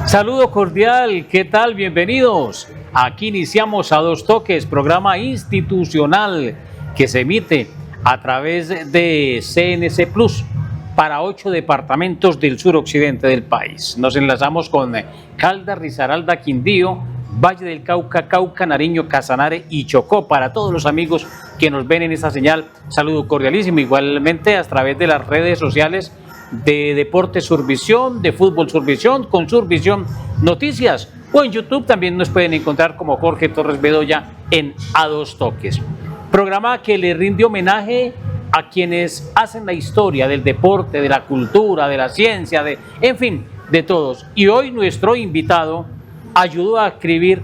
Saludo cordial, ¿qué tal? Bienvenidos. Aquí iniciamos a Dos Toques, programa institucional que se emite a través de CNC Plus para 8 departamentos del suroccidente del país. Nos enlazamos con Caldas, Risaralda, Quindío, Valle del Cauca, Cauca, Nariño, Casanare y Chocó. Para todos los amigos que nos ven en esta señal, saludo cordialísimo. Igualmente a través de las redes sociales de Deportes Survisión, de Fútbol Survisión, con Survisión Noticias, o en YouTube también nos pueden encontrar como Jorge Torres Bedoya en A Dos Toques. Programa que le rinde homenaje a quienes hacen la historia del deporte, de la cultura, de la ciencia, en fin, de todos. Y hoy nuestro invitado ayudó a escribir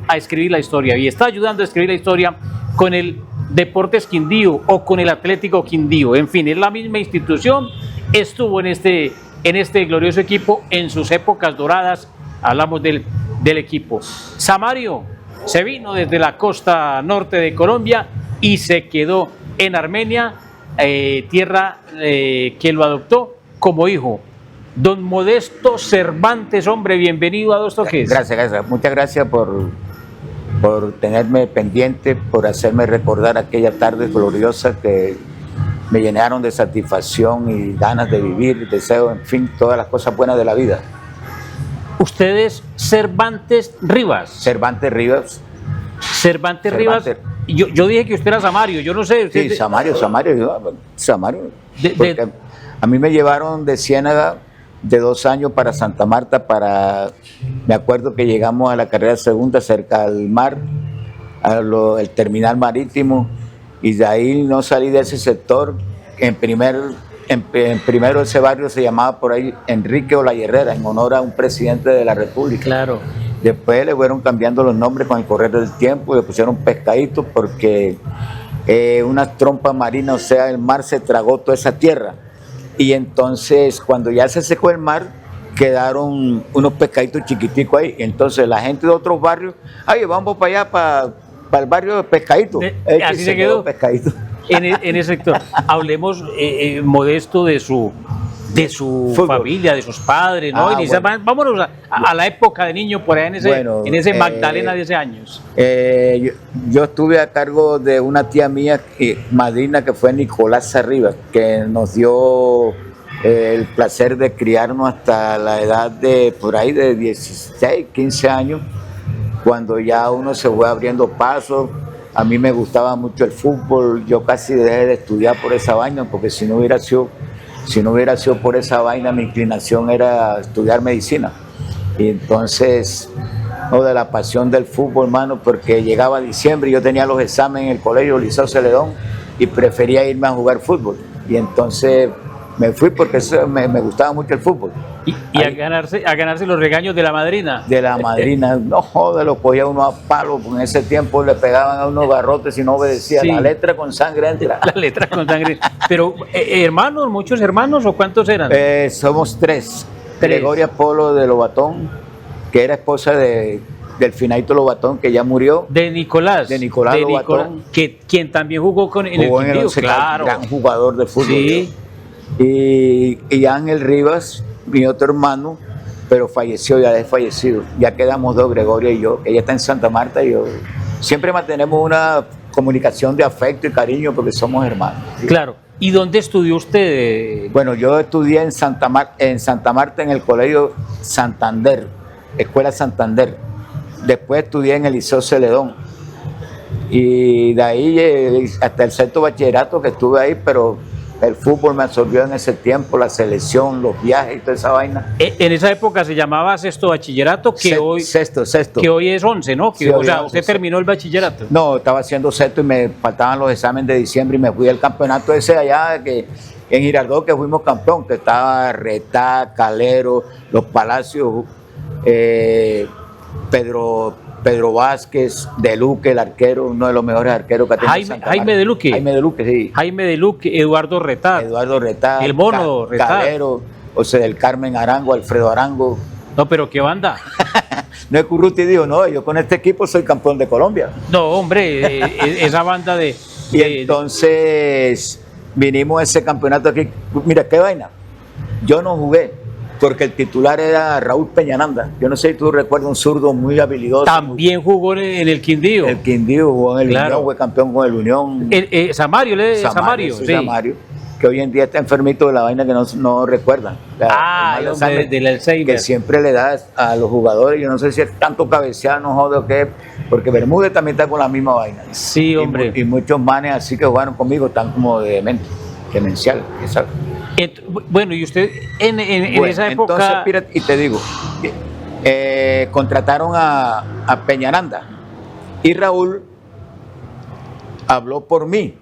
la historia y está ayudando a escribir la historia con el Deportes Quindío o con el Atlético Quindío. En fin, es la misma institución. Estuvo en este glorioso equipo en sus épocas doradas. Hablamos del equipo. Samario se vino desde la costa norte de Colombia y se quedó en Armenia, tierra que lo adoptó como hijo. Don Modesto Cervantes, hombre, bienvenido a Dos Toques. Gracias. Muchas gracias por tenerme pendiente, por hacerme recordar aquellas tardes gloriosas que me llenaron de satisfacción y ganas de vivir, deseo, en fin, todas las cosas buenas de la vida. ¿Usted es Cervantes Rivas? Cervantes Rivas. Rivas. Yo dije que usted era Samario, yo no sé. Sí, Samario. Porque a mí me llevaron de Ciénaga de 2 años para Santa Marta, me acuerdo que llegamos a la carrera segunda cerca al mar, el terminal marítimo, y de ahí no salí de ese sector. En primero ese barrio se llamaba por ahí Enrique Olayerrera, en honor a un presidente de la República. Claro. Después le fueron cambiando los nombres con el correr del tiempo y le pusieron Pescadito porque unas trompas marinas, o sea, el mar se tragó toda esa tierra. Y entonces cuando ya se secó el mar, quedaron unos pescaditos chiquiticos ahí. Entonces la gente de otros barrios, vamos para allá, para el barrio de Pescadito. Así se quedó Pescadito. En ese sector. Hablemos, Modesto, de su familia, de sus padres, ¿no? Bueno. Vámonos a la época de niño, por ahí en ese Magdalena de ese años. Yo estuve a cargo de una tía mía, madrina, que fue Nicolás Rivas, que nos dio el placer de criarnos hasta la edad de por ahí de 16, 15 años, cuando ya uno se fue abriendo pasos. A mí me gustaba mucho el fútbol, yo casi dejé de estudiar por esa vaina, porque si no hubiera sido por esa vaina, mi inclinación era estudiar medicina. Y entonces, de la pasión del fútbol, hermano, porque llegaba diciembre y yo tenía los exámenes en el colegio Liceo Celedón y prefería irme a jugar fútbol. Y entonces me fui porque me gustaba mucho el fútbol. Y a ganarse los regaños de la madrina. De la madrina, no joder, lo cogía uno a palo, porque en ese tiempo le pegaban a unos garrotes y no obedecía. Sí. La letra con sangre entra. La letra con sangre. Pero, hermanos, ¿muchos hermanos o cuántos eran? Somos tres. Gregoria Polo de Lobatón, que era esposa del Finadito Lobatón, que ya murió. De Nicolás Lobatón. Quien también jugó en el Quindío, claro. Gran jugador de fútbol. Sí. Y Ángel Rivas, mi otro hermano, pero falleció, ya desfallecido. Ya quedamos dos, Gregoria y yo. Ella está en Santa Marta y yo. Siempre mantenemos una comunicación de afecto y cariño porque somos hermanos. ¿Sí? Claro. ¿Y dónde estudió usted? Bueno, yo estudié en Santa Marta en el colegio Santander, Escuela Santander. Después estudié en el Liceo Celedón. Y de ahí hasta el sexto bachillerato que estuve ahí, pero el fútbol me absorbió en ese tiempo, la selección, los viajes y toda esa vaina. En esa época se llamaba sexto bachillerato, sexto. Que hoy es 11, ¿no? Sí, o sea, usted terminó el bachillerato. No, estaba haciendo sexto y me faltaban los exámenes de diciembre y me fui al campeonato ese allá en Girardot, que fuimos campeón, que estaba Retá, Calero, Los Palacios, Pedro Vázquez, De Luque, el arquero, uno de los mejores arqueros que ha tenido Santa Marta. Jaime De Luque, sí. Jaime De Luque, Eduardo Retá, el mono Retá, Calero, José del Carmen Arango, Alfredo Arango. No, pero ¿qué banda? No es Curruti, digo, no, yo con este equipo soy campeón de Colombia. No, hombre, esa banda de... Y entonces vinimos a ese campeonato aquí. Mira, qué vaina. Yo no jugué, porque el titular era Raúl Peñaranda. Yo no sé si tú recuerdas, un zurdo muy habilidoso. También jugó en el Quindío. El Quindío jugó en el Claro. Unión, fue campeón con el Unión. Samario, Sí, sí. Samario, que hoy en día está enfermito de la vaina que no recuerda. El hombre del Alzheimer. Que siempre le da a los jugadores. Yo no sé si es tanto cabecear, no jodo o qué, porque Bermúdez también está con la misma vaina. Sí, hombre. Y muchos manes así que jugaron conmigo están como demencial. ¿Sabes? Bueno, y usted en esa época... Entonces, mira, y te digo, contrataron a Peñaranda y Raúl habló por mí.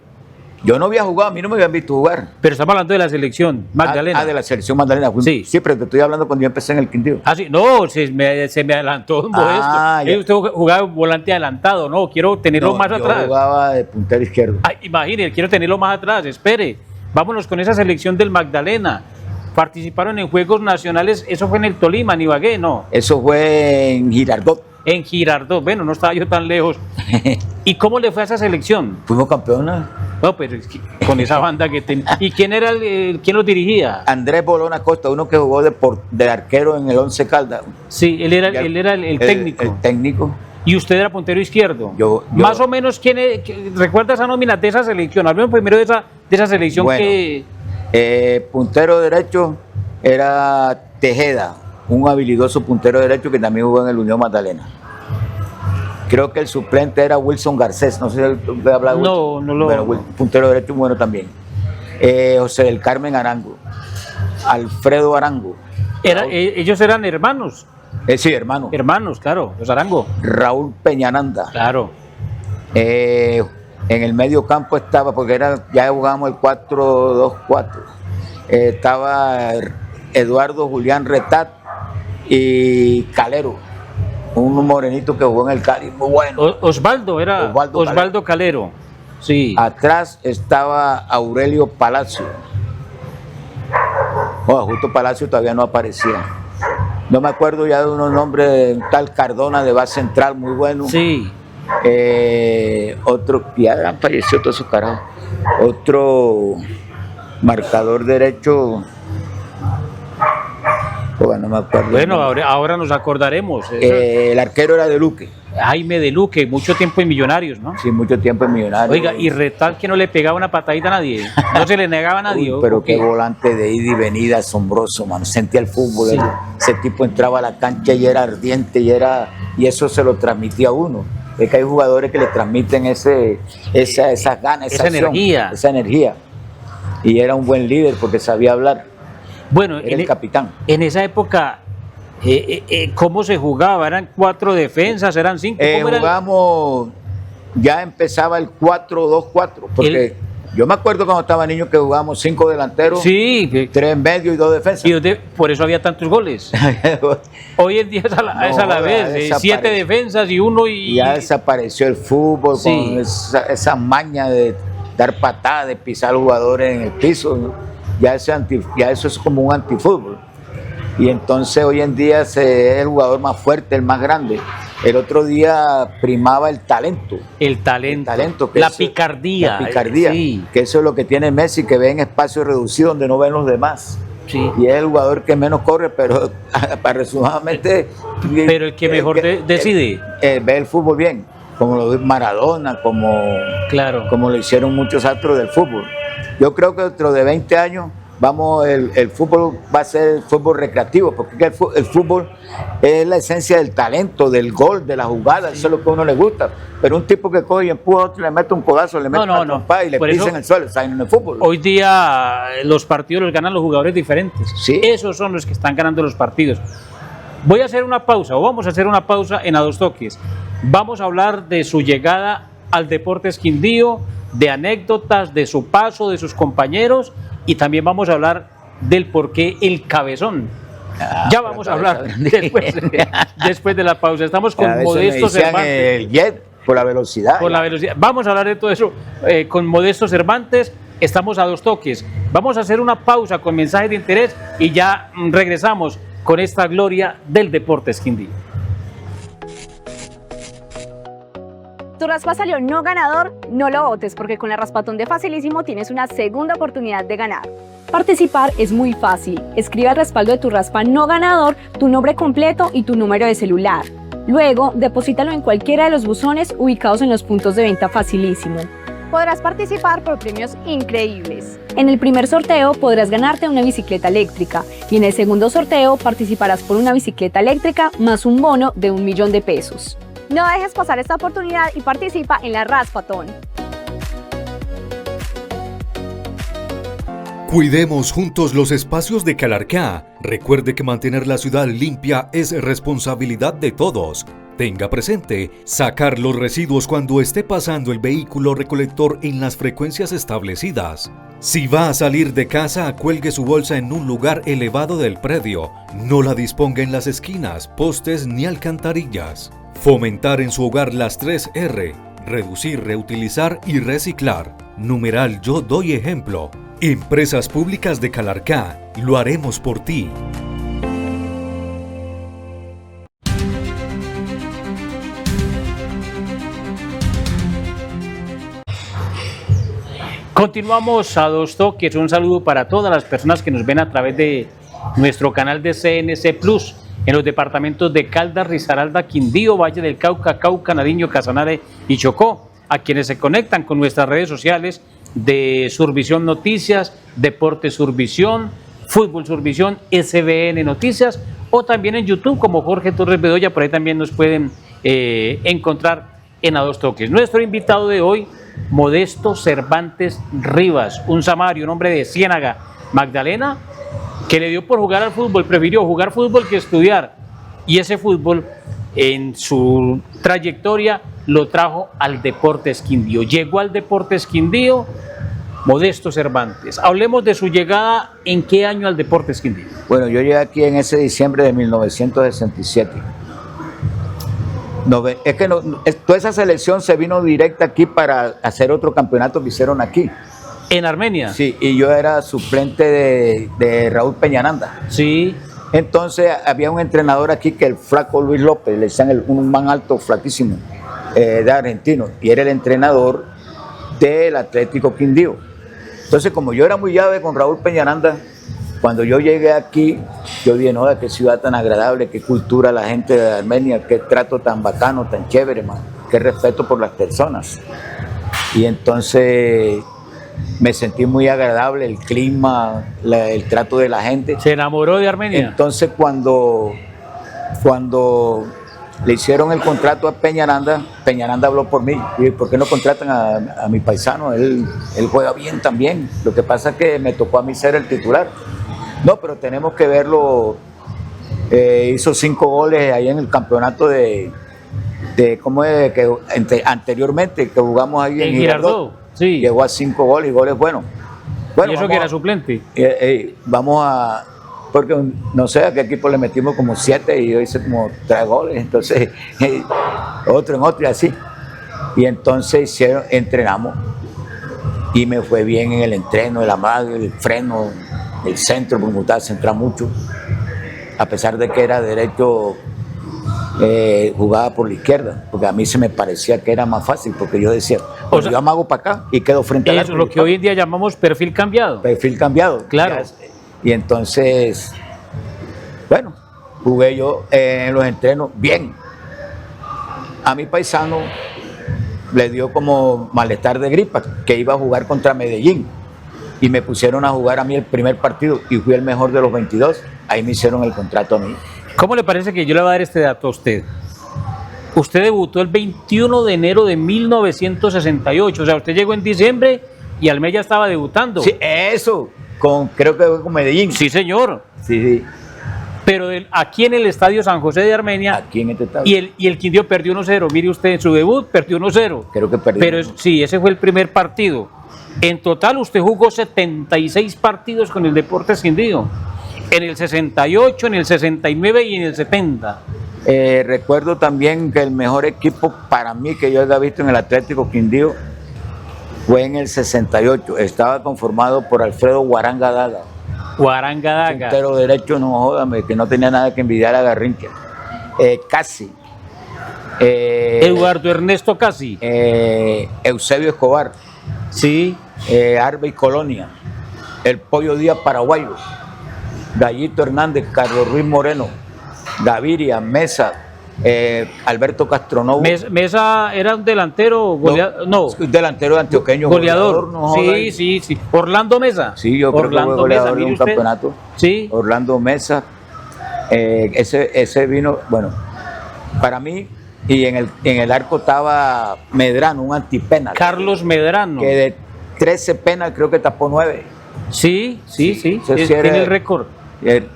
Yo no había jugado, a mí no me habían visto jugar. Pero estamos hablando de la selección, Magdalena. De la selección Magdalena. Sí. Sí, pero te estoy hablando cuando yo empecé en el Quindío. Ah, sí, no, se me adelantó un Modesto. Ya. Usted jugaba volante adelantado, no, quiero tenerlo más atrás. Yo jugaba de puntero izquierdo. Imagínese, quiero tenerlo más atrás, espere. Vámonos con esa selección del Magdalena. Participaron en Juegos Nacionales, eso fue en el Tolima, en Ibagué, ¿no? Eso fue en Girardot. En Girardot, bueno, no estaba yo tan lejos. ¿Y cómo le fue a esa selección? Fuimos campeones. No, pero es que con esa banda que tenía. ¿Y quién era quién lo dirigía? Andrés Bolón Acosta, uno que jugó de arquero en el Once Caldas. Sí, él era el técnico. El técnico. ¿Y usted era puntero izquierdo? Yo. Más o menos, ¿recuerda esa nómina de esa selección? Hablemos primero de esa selección. Bueno, puntero derecho era Tejeda, un habilidoso puntero derecho que también jugó en el Unión Magdalena. Creo que el suplente era Wilson Garcés, no sé si usted habla de Wilson. No lo... Bueno, puntero derecho bueno también. José del Carmen Arango, Alfredo Arango. Ellos eran hermanos. Sí, hermano. Hermanos, claro, los Arango. Raúl Peñaranda. Claro. En el medio campo estaba, porque ya jugábamos el 4-2-4. Estaba Eduardo Julián Retat y Calero, un morenito que jugó en el Cali, muy bueno. Osvaldo Calero. Sí. Atrás estaba Aurelio Palacio. Justo Palacio todavía no aparecía. No me acuerdo ya de unos nombres, un tal Cardona de base central, muy bueno. Sí. Otro, ya falleció todos esos carajos. Otro marcador derecho. Bueno, no me acuerdo. Bueno, ahora nos acordaremos. El arquero era de Luque. Jaime de Luque, mucho tiempo en Millonarios, ¿no? Sí, mucho tiempo en Millonarios. Oiga, y Retal que no le pegaba una patadita a nadie, no se le negaba a nadie. Pero qué volante de ida y venida asombroso, man. Sentía el fútbol. Sí. Ese tipo entraba a la cancha y era ardiente y eso se lo transmitía a uno. Es que hay jugadores que le transmiten esas ganas, esa energía. Esa energía. Y era un buen líder porque sabía hablar. Bueno, era el capitán. En esa época, ¿cómo se jugaba? ¿Eran 4 defensas? ¿Eran 5? Jugamos, ya empezaba el 4-2-4, porque yo me acuerdo cuando estaba niño que jugábamos 5 delanteros, sí, 3 en medio y 2 defensas. Por eso había tantos goles. Hoy en día es a la vez, 7 defensas y 1 y... Ya desapareció el fútbol, sí, con esa maña de dar patadas, de pisar a los jugadores en el piso, ¿no? Ya eso es como un antifútbol. Y entonces hoy en día es el jugador más fuerte, el más grande. El otro día primaba el talento. El talento. Que picardía. La picardía. Sí. Que eso es lo que tiene Messi, que ve en espacios reducidos donde no ven los demás. Sí. Y es el jugador que menos corre, pero aproximadamente... Pero el que mejor decide. Ve el fútbol bien, como lo ve Maradona, como lo hicieron muchos astros del fútbol. Yo creo que dentro de 20 años el fútbol va a ser el fútbol recreativo, porque el fútbol es la esencia del talento, del gol, de la jugada, eso es lo que a uno le gusta. Pero un tipo que coge y empuja a otro, le mete un codazo, le mete una trompada y le pisa en el suelo, está en el fútbol. Hoy día los partidos los ganan los jugadores diferentes. ¿Sí? Esos son los que están ganando los partidos. Voy a hacer una pausa, o vamos a hacer una pausa en A Dos Toques. Vamos a hablar de su llegada al Deportes Quindío, de anécdotas, de su paso, de sus compañeros, y también vamos a hablar del por qué el cabezón. Ya vamos a hablar después de la pausa. Estamos con Modesto Cervantes. El jet por la velocidad. Por la velocidad. Vamos a hablar de todo eso con Modesto Cervantes. Estamos a Dos Toques. Vamos a hacer una pausa con mensajes de interés y ya regresamos con esta gloria del Deportes Quindío. Tu raspa salió no ganador, no lo votes porque con la raspatón de Facilísimo tienes una segunda oportunidad de ganar. Participar es muy fácil. Escribe al respaldo de tu raspa no ganador tu nombre completo y tu número de celular. Luego, deposítalo en cualquiera de los buzones ubicados en los puntos de venta Facilísimo. Podrás participar por premios increíbles. En el primer sorteo podrás ganarte una bicicleta eléctrica y en el segundo sorteo participarás por una bicicleta eléctrica más un bono de 1 millón de pesos. No dejes pasar esta oportunidad y participa en la Raspatón. Cuidemos juntos los espacios de Calarcá. Recuerde que mantener la ciudad limpia es responsabilidad de todos. Tenga presente, sacar los residuos cuando esté pasando el vehículo recolector en las frecuencias establecidas. Si va a salir de casa, cuelgue su bolsa en un lugar elevado del predio. No la disponga en las esquinas, postes ni alcantarillas. Fomentar en su hogar las 3 R. Reducir, reutilizar y reciclar. Numeral Yo doy ejemplo. Empresas Públicas de Calarcá, lo haremos por ti. Continuamos a Dos Toques. Un saludo para todas las personas que nos ven a través de nuestro canal de CNC Plus en los departamentos de Caldas, Risaralda, Quindío, Valle del Cauca, Cauca, Nariño, Casanare y Chocó, a quienes se conectan con nuestras redes sociales de Survisión Noticias, Deportes Survisión, Fútbol Survisión, SBN Noticias, o también en YouTube como Jorge Torres Bedoya. Por ahí también nos pueden encontrar en A Dos Toques. Nuestro invitado de hoy, Modesto Cervantes Rivas, un samario, un hombre de Ciénaga, Magdalena, que le dio por jugar al fútbol, prefirió jugar fútbol que estudiar, y ese fútbol en su trayectoria lo trajo al Deportes Quindío. Llegó al Deportes Quindío Modesto Cervantes. Hablemos de su llegada. ¿En qué año al Deportes Quindío? Bueno, yo llegué aquí en ese diciembre de 1967. Toda esa selección se vino directa aquí para hacer otro campeonato que hicieron aquí. ¿En Armenia? Sí, y yo era suplente de Raúl Peñaranda. Sí. Entonces había un entrenador aquí que el flaco Luis López, le decían un man alto, flaquísimo, de argentino, y era el entrenador del Atlético Quindío. Entonces, como yo era muy llave con Raúl Peñaranda, cuando yo llegué aquí, yo dije, no, qué ciudad tan agradable, qué cultura la gente de Armenia, qué trato tan bacano, tan chévere, man, qué respeto por las personas. Y entonces me sentí muy agradable, el clima, el trato de la gente. ¿Se enamoró de Armenia? Entonces cuando le hicieron el contrato a Peñaranda, Peñaranda habló por mí. Y ¿por qué no contratan a mi paisano? Él juega bien también. Lo que pasa es que me tocó a mí ser el titular. No, pero tenemos que verlo. Hizo 5 goles ahí en el campeonato anteriormente que jugamos ahí en Girardot. Sí. Llegó a 5 goles y goles buenos. Bueno, ¿y eso que era suplente? Porque no sé a qué equipo le metimos como 7 y yo hice como 3 goles, entonces otro en otro y así. Y entonces entrenamos y me fue bien en el entreno, el amague, el freno, el centro, porque me gustaba centrar mucho. A pesar de que era derecho, jugaba por la izquierda, porque a mí se me parecía que era más fácil, porque yo decía, pues yo amago para acá y quedo frente al arco. Eso es lo que hoy en día llamamos perfil cambiado. Perfil cambiado. Claro. Y entonces, bueno, jugué yo en los entrenos bien. A mi paisano le dio como malestar de gripa, que iba a jugar contra Medellín. Y me pusieron a jugar a mí el primer partido y fui el mejor de los 22. Ahí me hicieron el contrato a mí. ¿Cómo le parece que yo le voy a dar este dato a usted? Usted debutó el 21 de enero de 1968. O sea, usted llegó en diciembre y al mes ya estaba debutando. Sí, eso. Creo que fue con Medellín. Sí, señor. Sí. Pero aquí en el Estadio San José de Armenia. Aquí en este estadio. Y el Quindío perdió 1-0. Mire usted, en su debut perdió 1-0. Creo que perdió. Pero sí, ese fue el primer partido. En total usted jugó 76 partidos con el Deportes Quindío. En el 68, en el 69 y en el 70. Recuerdo también que el mejor equipo para mí que yo había visto en el Atlético Quindío fue en el 68. Estaba conformado por Alfredo Guaranga Daga. Guaranga Daga. Puntero derecho, no jódame, que no tenía nada que envidiar a Garrincha. Casi. Eduardo Ernesto Casi. Eusebio Escobar. Sí. Arbe y Colonia. el Pollo Díaz paraguayo, Gallito Hernández, Carlos Ruiz Moreno, Gaviria, Mesa, Alberto Castronovo. Mesa era un delantero, goleador, no, delantero antioqueño, goleador. no Sí, sí, sí. Orlando Mesa. Sí, yo creo que fue goleador de un campeonato. Sí. Orlando Mesa, ese vino, bueno, para mí, y en el arco estaba Medrano, un antipenal. Carlos Medrano. Que de 13 penal creo que tapó 9. Sí. Tiene el récord.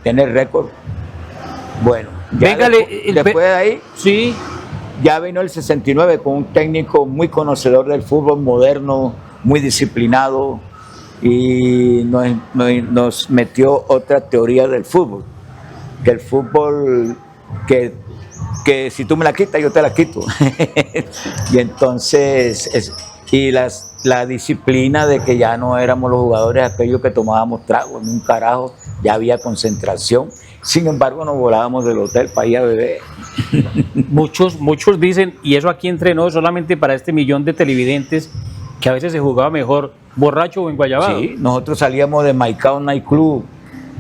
Tiene el récord. Bueno, ya después de ahí, sí, ya vino el 69 con un técnico muy conocedor del fútbol moderno, muy disciplinado, y nos metió otra teoría del fútbol, que el fútbol, que si tú me la quitas, yo te la quito. Y entonces, la disciplina de que ya no éramos los jugadores aquellos que tomábamos trago, en un carajo, ya había concentración. Sin embargo, nos volábamos del hotel para ir a beber. Muchos dicen, y eso aquí entrenó solamente para este millón de televidentes, que a veces se jugaba mejor borracho o en Guayabado. Sí, nosotros salíamos de Maicao Night Club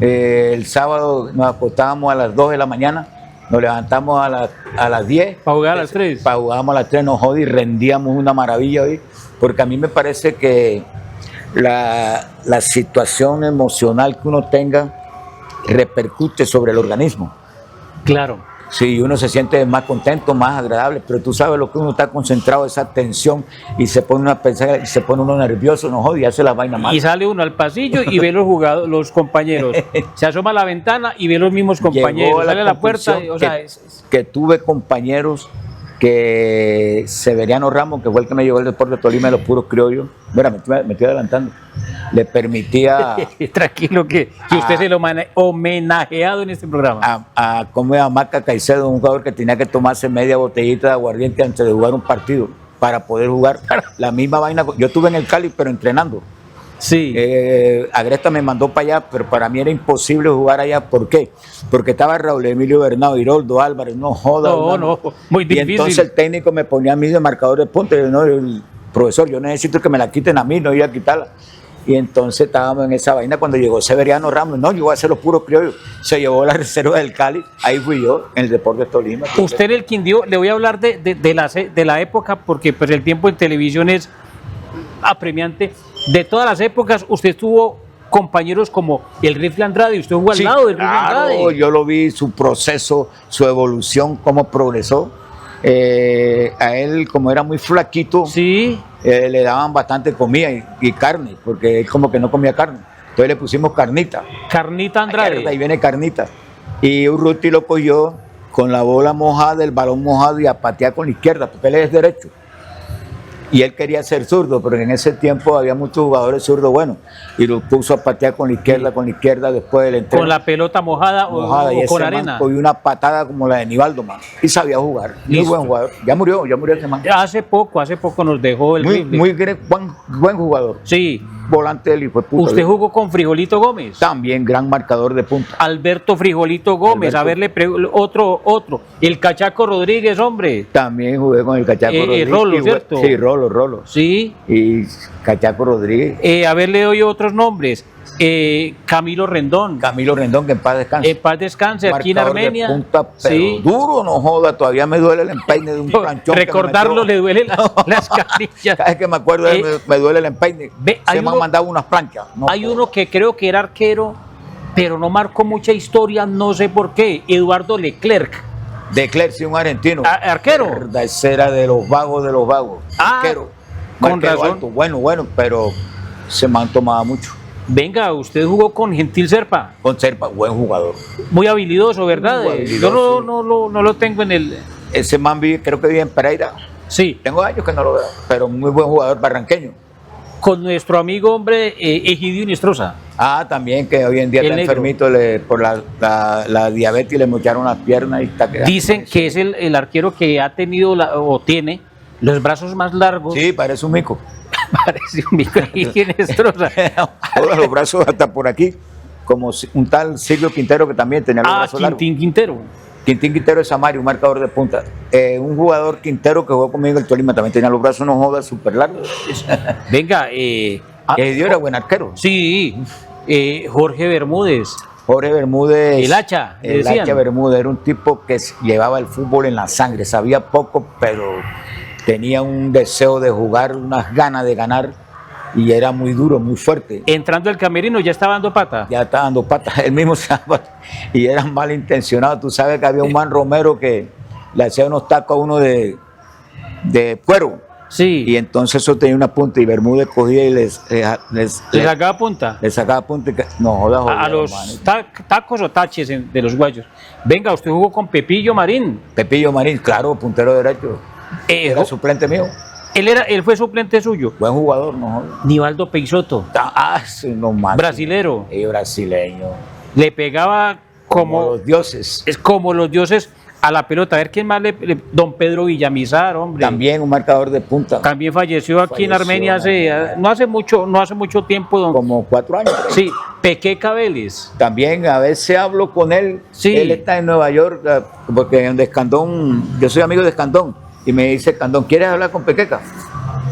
el sábado, nos acostábamos a las 2 de la mañana, nos levantamos a las 10. Para jugar a las 3. Para jugábamos a las 3, nos jodí y rendíamos una maravilla hoy, porque a mí me parece que la situación emocional que uno tenga repercute sobre el organismo. Claro. Sí, uno se siente más contento, más agradable, pero tú sabes lo que uno está concentrado, esa tensión, y se pone uno a pensar, y se pone uno nervioso, no jode, y hace la vaina mal. Y sale uno al pasillo y ve los compañeros. Se asoma a la ventana y ve los mismos compañeros. Sale a la puerta. Que tuve compañeros que Severiano Ramos, que fue el que me llevó el Deportes de Tolima de los puros criollos, mira, me estoy adelantando, le permitía... Tranquilo, que usted se lo homenajeado en este programa. A Maca Caicedo, un jugador que tenía que tomarse media botellita de aguardiente antes de jugar un partido, para poder jugar la misma vaina. Yo estuve en el Cali, pero entrenando. Sí. Agresta me mandó para allá, pero para mí era imposible jugar allá. ¿Por qué? Porque estaba Raúl Emilio Bernado, Hiroldo Álvarez, no joda. No, muy difícil. Y entonces el técnico me ponía a mí de marcador de punta. No, el profesor, yo necesito que me la quiten a mí, no iba a quitarla. Y entonces estábamos en esa vaina cuando llegó Severiano Ramos. No, yo voy a hacer los puros criollos. Se llevó la reserva del Cali, ahí fui yo, en el Deportes Tolima. Usted en el Quindío, le voy a hablar de la época, porque pues el tiempo en televisión es apremiante. De todas las épocas, usted tuvo compañeros como el Rifle Andrade, usted jugó al lado del Rifle Andrade. Yo lo vi, su proceso, su evolución, cómo progresó. A él, como era muy flaquito, sí, le daban bastante comida y carne, porque él como que no comía carne. Entonces le pusimos carnita. Carnita Andrade. Ahí viene carnita. Y Urruti lo cogió con la bola mojada, el balón mojado, y a patear con la izquierda, porque él es derecho. Y él quería ser zurdo, pero en ese tiempo había muchos jugadores zurdos buenos, y lo puso a patear con la izquierda, después del entreno. ¿Con la pelota mojada o con arena? Y una patada como la de Nivaldo, man, y sabía jugar. Muy buen jugador. Ya murió ese man. Hace poco nos dejó el Rifle. Muy buen jugador. Sí. Volante del hijo de puta. ¿Usted jugó con Frijolito Gómez? También gran marcador de punta. Alberto Frijolito Gómez, otro. El Cachaco Rodríguez, hombre. También jugué con el Cachaco Rodríguez. Rolo, ¿cierto? Sí, Rolo. Sí. Y Cachaco Rodríguez. A ver, le doy otros nombres. Camilo Rendón, que en paz descanse. En paz descanse, aquí en Armenia. De punta, pero sí, duro, no joda, todavía me duele el empeine de un planchón. Recordarlo le duele las canillas. Cada vez que me acuerdo me duele el empeine. Se me han mandado unas planchas. Hay uno que creo que era arquero, pero no marcó mucha historia, no sé por qué. Eduardo Leclerc. Sí, un argentino. Arquero. Ese era de los vagos. Arquero. Con razón. Alto, bueno, pero se me han tomado mucho. Venga, usted jugó con Gentil Serpa. Con Serpa, buen jugador. Muy habilidoso, ¿verdad? Yo no lo tengo en el... Ese man creo que vive en Pereira. Sí. Tengo años que no lo veo, pero muy buen jugador barranqueño. Con nuestro amigo, hombre, Egidio Inestrosa. También, que hoy en día está enfermito por la diabetes, y le mocharon las piernas y está quedando. Dicen que es el arquero que ha tenido o tiene los brazos más largos. Sí, parece un mico. Parece un mico. Egidio Inestrosa. Todos los brazos hasta por aquí, como un tal Silvio Quintero, que también tenía los brazos largos. Quintín Quintero es Samario, un marcador de punta. Un jugador Quintero que jugó conmigo en el Tolima también tenía los brazos, súper largos. Venga, Egidio era buen arquero. Sí. Jorge Bermúdez, Jorge Bermúdez. el hacha, le El decían. hacha Bermúdez era un tipo que llevaba el fútbol en la sangre, sabía poco, pero tenía un deseo de jugar, unas ganas de ganar, y era muy duro, muy fuerte. Entrando al camerino ya estaba dando pata. Ya estaba dando patas, él mismo se daba patas, y era malintencionado. Tú sabes que había un man Romero que le hacía unos tacos a uno de cuero, y Sí, entonces eso tenía una punta, y Bermúdez cogía y le sacaba punta. le sacaba punta, y no jodas, A los tacos o taches de los guayos. Venga, usted jugó con Pepillo Marín. Pepillo Marín, claro, puntero derecho, era suplente mío, Él fue suplente suyo. buen jugador, no jodas. Nivaldo Peixoto, Sí, no más. brasilero. Y brasileño. Le pegaba Como como, los dioses. es como los dioses a la pelota. A ver quién más don Pedro Villamizar, hombre. También un marcador de punta. También falleció aquí en Falleció, Armenia no hace mucho tiempo, don. Como 4 años. Sí, Pequeca Vélez. También a veces hablo con él. Sí. Él está en Nueva York, porque en Escandón, yo soy amigo de Escandón. Y me dice, Escandón, ¿quieres hablar con Pequeca?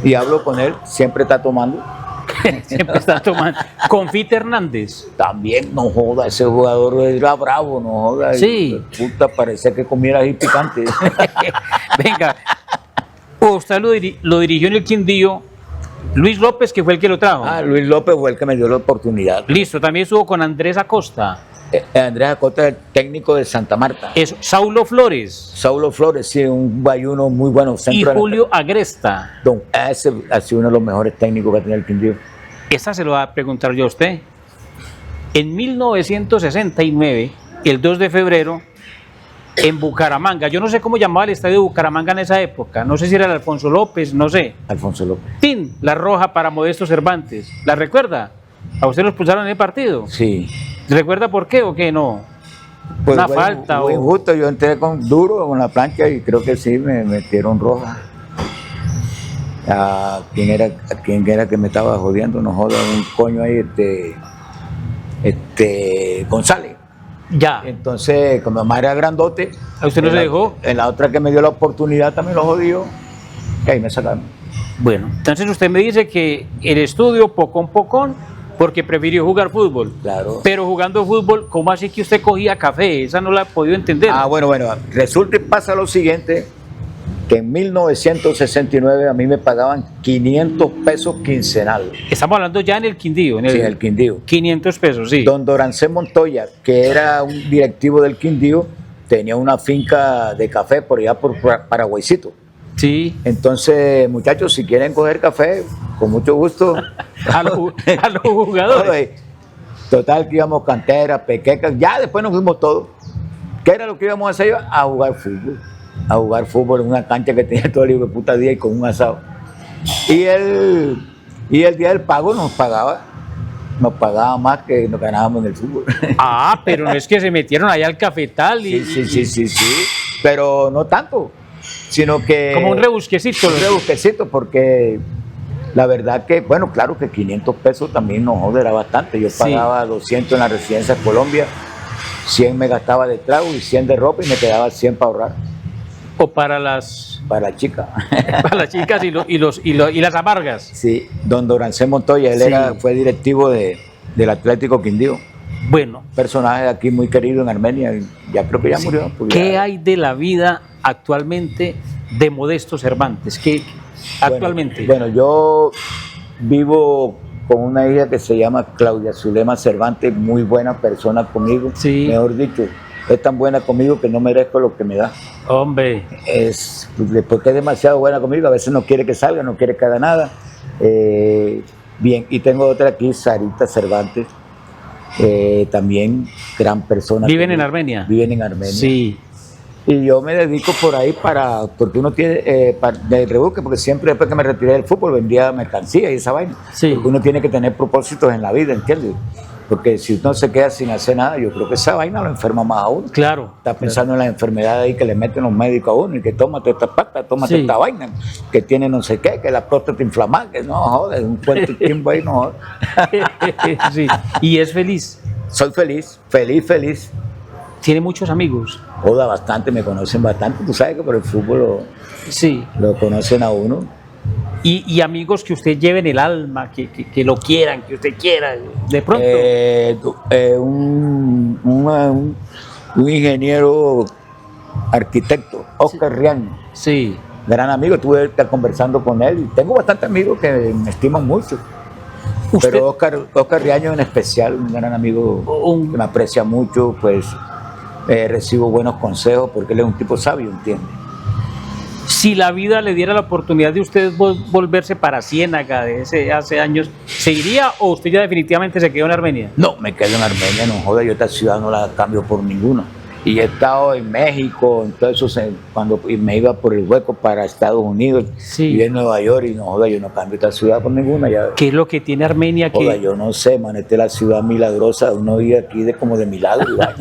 Y hablo con él, siempre está tomando. Siempre está tomando. Confite Hernández. También, no joda, ese jugador era bravo, no joda. Sí. Puta, parecía que comiera ahí picante. Venga, usted lo dirigió en el Quindío. Luis López, que fue el que lo trajo. Luis López fue el que me dio la oportunidad. Listo, también estuvo con Andrés Acosta. Andrés Acosta, el técnico de Santa Marta. Es Saulo Flores Saulo Flores, sí, un bayuno muy bueno. y Centro de la- Julio Agresta. Ese ha sido uno de los mejores técnicos que ha tenido el Quindío. Esta se lo va a preguntar yo a usted. En 1969, el 2 de febrero, en Bucaramanga, yo no sé cómo llamaba el estadio de Bucaramanga en esa época, no sé si era el Alfonso López, no sé. Alfonso López. Tin, la roja para Modesto Cervantes. ¿La recuerda? ¿A usted lo expulsaron en el partido? Sí. ¿Recuerda por qué o qué no? Una fue- falta fue o- injusto, yo entré duro con la plancha y creo que sí, me metieron roja. ¿A quién era que me estaba jodiendo? No joda, un coño ahí, González. Ya. Entonces, como mamá era grandote. ¿A usted no en se la- dejó? En la otra que me dio la oportunidad también lo jodió. Y ahí me sacaron. Bueno, entonces usted me dice que el estudio pocón, porque prefirió jugar fútbol. Claro. Pero jugando fútbol, ¿cómo así que usted cogía café? Esa no la he podido entender. Bueno, resulta y pasa lo siguiente, que en 1969 a mí me pagaban 500 pesos quincenal. Estamos hablando ya en el Quindío, Sí, en el Quindío. 500 pesos, sí. Don Dorancé Montoya, que era un directivo del Quindío, tenía una finca de café por allá por Paraguaycito. Sí, Entonces, muchachos, si quieren coger café, con mucho gusto. a los jugadores. Total, que íbamos cantera, pequecas, ya después nos fuimos todos. ¿Qué era lo que íbamos a hacer? A jugar fútbol. A jugar fútbol en una cancha que tenía todo el hijo de puta día y con un asado. Y el día del pago nos pagaba más que nos ganábamos en el fútbol. Ah, pero no es que se metieron allá al cafetal y Sí, pero no tanto, sino que... como un rebusquecito. Un rebusquecito, porque la verdad que, bueno, claro que 500 pesos también no joder, era bastante. Yo Sí. pagaba 200 en la residencia de Colombia, 100 me gastaba de trago y 100 de ropa y me quedaba 100 para ahorrar, O para las chica. chicas y las amargas. Sí, don Dorancé Montoya, él Sí. fue directivo del Atlético Quindío, Bueno, personaje de aquí muy querido en Armenia, ya creo que ya murió. porque ¿qué ya- hay de la vida actualmente de Modesto Cervantes? ¿Qué actualmente? Bueno, yo vivo con una hija que se llama Claudia Zulema Cervantes, muy buena persona conmigo. Sí. Mejor dicho, es tan buena conmigo que no merezco lo que me da. Hombre, Porque es demasiado buena conmigo, a veces no quiere que salga, no quiere que haga nada. Bien, y tengo otra aquí, Sarita Cervantes, también gran persona. ¿viven en conmigo. Armenia? Viven en Armenia. Sí. Y yo me dedico por ahí porque uno tiene, de rebusque, porque siempre después que me retiré del fútbol vendía mercancía y esa vaina. Sí. Porque uno tiene que tener propósitos en la vida, ¿entiendes? Porque si uno se queda sin hacer nada, yo creo que esa vaina lo enferma más a uno. Claro. Está pensando en las enfermedades ahí que le meten los médicos a uno y que tómate esta pasta, tómate Sí. esta vaina, que tiene no sé qué, que la próstata inflamada, que no joder, un cuento tiempo ahí, no joder. Sí. Y es feliz. Soy feliz. Tiene muchos amigos. Joda bastante, me conocen bastante. Tú sabes que por el fútbol Sí. lo conocen a uno. y amigos que usted lleve en el alma, que lo quieran, que usted quiera, de pronto. Un ingeniero arquitecto, Oscar Riaño, Sí. gran amigo, estuve conversando con él y tengo bastantes amigos que me estiman mucho. Usted- Pero Oscar Riaño en especial, un gran amigo que me aprecia mucho, pues recibo buenos consejos porque él es un tipo sabio, ¿entiende? Si la vida le diera la oportunidad de usted volverse para Ciénaga hace años, ¿se iría o usted ya definitivamente se quedó en Armenia? No, me quedo en Armenia, no joda, yo esta ciudad no la cambio por ninguna. Y he estado en México, en todo eso, cuando me iba por el hueco para Estados Unidos, Sí. y en Nueva York, y no joda, yo no cambio esta ciudad por ninguna. Ya, ¿Qué es lo que tiene Armenia joda, que yo no sé, man, esta es la ciudad milagrosa, uno vive aquí como de milagro. Y vaina.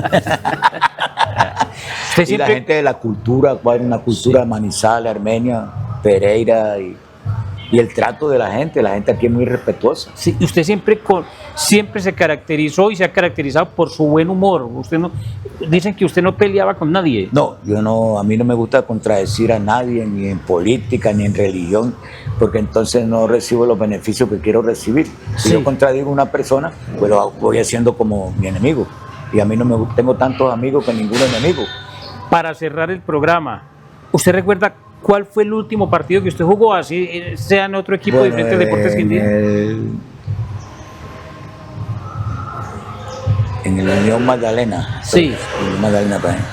usted Y la siempre... gente de la cultura, cuál es una cultura Manizales, Armenia, Pereira, y el trato de la gente aquí es muy respetuosa. Sí, usted siempre se caracterizó y se ha caracterizado por su buen humor. Dicen que usted no peleaba con nadie. No, a mí no me gusta contradecir a nadie, ni en política, ni en religión, porque entonces no recibo los beneficios que quiero recibir. Si Sí. yo contradigo a una persona, pues lo voy haciendo como mi enemigo. Y a mí no me gusta, tengo tantos amigos que ningún enemigo. Para cerrar el programa, ¿usted recuerda cuál fue el último partido que usted jugó, así sea en otro equipo Bueno, diferente al Deportes Quindío? En el Unión Magdalena. Sí. Unión Magdalena también.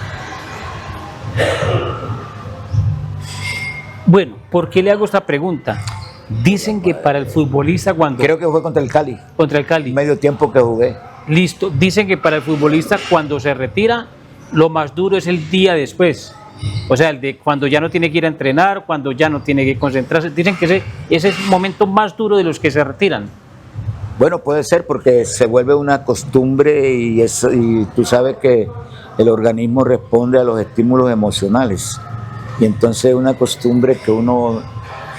Bueno, ¿por qué le hago esta pregunta? Dicen que para el futbolista cuando... Creo que fue contra el Cali, Contra el Cali. medio tiempo que jugué. Listo. Dicen que para el futbolista cuando se retira, lo más duro es el día después. O sea, el de cuando ya no tiene que ir a entrenar, cuando ya no tiene que concentrarse. Dicen que ese es el momento más duro de los que se retiran. Bueno, puede ser porque se vuelve una costumbre y tú sabes que el organismo responde a los estímulos emocionales. Y entonces es una costumbre que uno,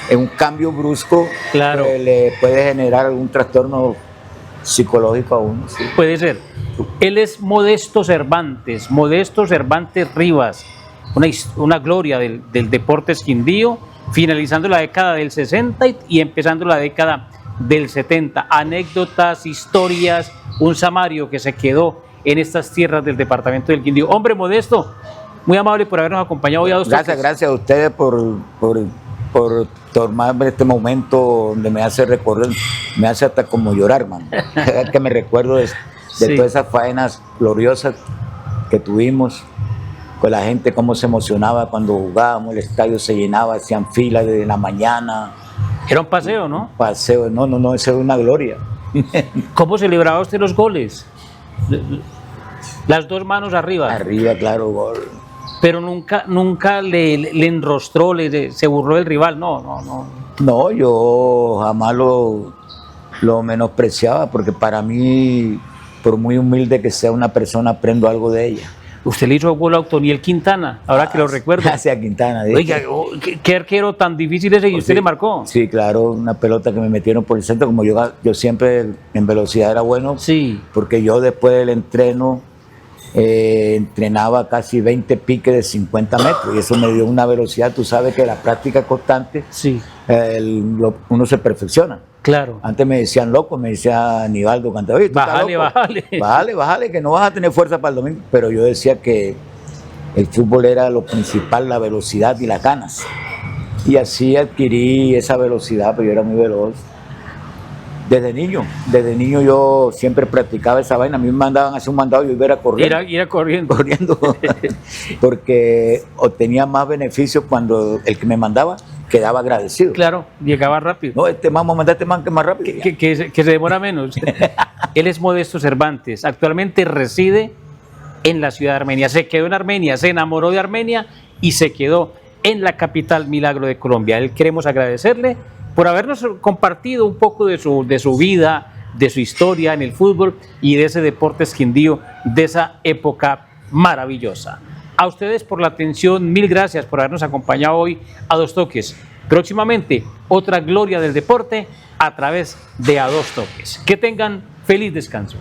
en un cambio brusco, Claro. le puede generar algún trastorno psicológico a uno. ¿Sí? Puede ser. Él es Modesto Cervantes Rivas, una gloria del Deportes Quindío, finalizando la década del 60 y empezando la década del 70. Anécdotas, historias, un samario que se quedó en estas tierras del departamento del Quindío. Hombre, Modesto, muy amable por habernos acompañado hoy a Dos Toques. Gracias a ustedes por tomarme este momento donde me hace recordar, me hace hasta como llorar, man. Que me recuerdo de Sí. todas esas faenas gloriosas que tuvimos, con la gente cómo se emocionaba cuando jugábamos, el estadio se llenaba, hacían filas desde la mañana, Era un paseo, ¿no? paseo, no, eso es una gloria. ¿Cómo celebraba usted los goles? Las dos manos arriba. Arriba, claro, gol. Pero nunca le enrostró, se burló del rival, no. No, yo jamás lo menospreciaba, porque para mí, por muy humilde que sea una persona, aprendo algo de ella. Usted le hizo gol a Otoniel Quintana, ahora que lo recuerdo. Hacia Quintana. ¿sí? Oiga, ¿qué arquero tan difícil ese y usted Sí, le marcó? Sí, claro, una pelota que me metieron por el centro, como yo siempre en velocidad era bueno, Sí, porque yo después del entreno entrenaba casi 20 piques de 50 metros y eso me dio una velocidad. Tú sabes que la práctica constante sí, uno se perfecciona. claro. Antes me decían loco, me decía Aníbaldo Cantavio, "Tú estás Bájale, loco. bájale". Bájale, que no vas a tener fuerza para el domingo. Pero yo decía que el fútbol era lo principal, la velocidad y las ganas. Y así adquirí esa velocidad, pero yo era muy veloz. Desde niño yo siempre practicaba esa vaina. A mí me mandaban a hacer un mandado y yo iba corriendo. Ir corriendo. Porque obtenía más beneficios cuando el que me mandaba quedaba agradecido. Claro, llegaba rápido. No, vamos a mandar este man que es más rápido. Que se demora menos. Él es Modesto Cervantes. Actualmente reside en la ciudad de Armenia. Se quedó en Armenia, se enamoró de Armenia y se quedó en la capital milagro de Colombia. Él queremos agradecerle por habernos compartido un poco de su vida, de su historia en el fútbol y de ese Deportes Quindío, de esa época maravillosa. A ustedes por la atención, mil gracias por habernos acompañado hoy a Dos Toques. Próximamente, otra gloria del deporte a través de A Dos Toques. Que tengan feliz descanso.